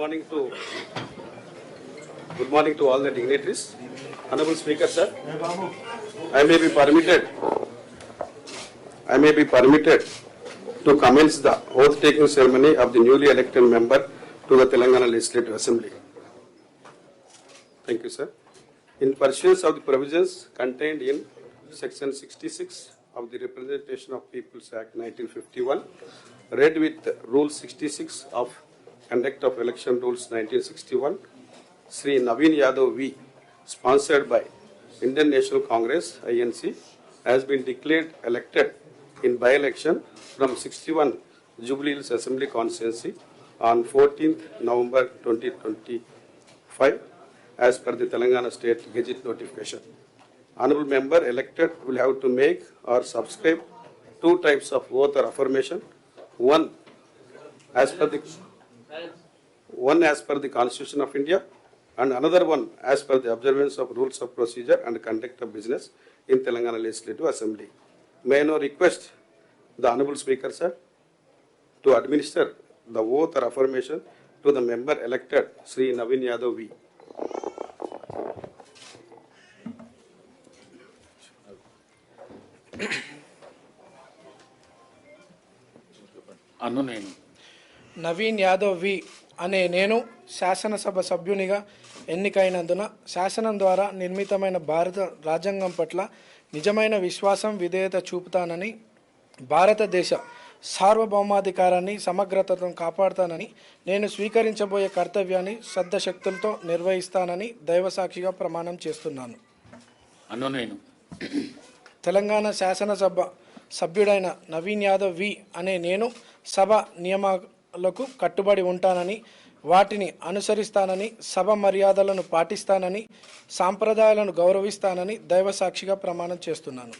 morning to all the dignitaries. Honorable Speaker, sir, I may be permitted to commence the oath-taking ceremony of the newly elected member to the Telangana Legislative Assembly. Thank you, sir. In pursuance of the provisions contained in Section 66 of the Representation of Peoples Act 1951, read with Rule 66 of Conduct of Election Rules 1961, Sri Naveen Yadav V, sponsored by Indian National Congress (INC), has been declared elected in by-election from 61 Jubilee Hills Assembly Constituency on 14th November 2025 as per the Telangana State Gazette notification. Honorable member elected will have to make or subscribe two types of oath or affirmation, one as per the Constitution of India and another one as per the observance of rules of procedure and conduct of business in Telangana Legislative Assembly. May I now request the Honorable Speaker, sir, to administer the oath or affirmation to the member elected, Sri Naveen Yadav V. Naveen Yadav వి అనే నేను శాసనసభ సభ్యునిగా ఎన్నికైనందున శాసనం ద్వారా నిర్మితమైన భారత రాజ్యాంగం పట్ల నిజమైన విశ్వాసం విధేయత చూపుతానని, భారతదేశ సార్వభౌమాధికారాన్ని సమగ్రతను కాపాడుతానని, నేను స్వీకరించబోయే కర్తవ్యాన్ని శ్రద్ధశక్తులతో నిర్వహిస్తానని దైవసాక్షిగా ప్రమాణం చేస్తున్నాను. తెలంగాణ శాసనసభ సభ్యుడైన నవీన్ యాదవ్ వి అనే నేను సభ నియమాలకు కట్టుబడి ఉంటానని, వాటిని అనుసరిస్తానని, సభ మర్యాదలను పాటిస్తానని, సాంప్రదాయాలను గౌరవిస్తానని దైవసాక్షిగా ప్రమాణం చేస్తున్నాను.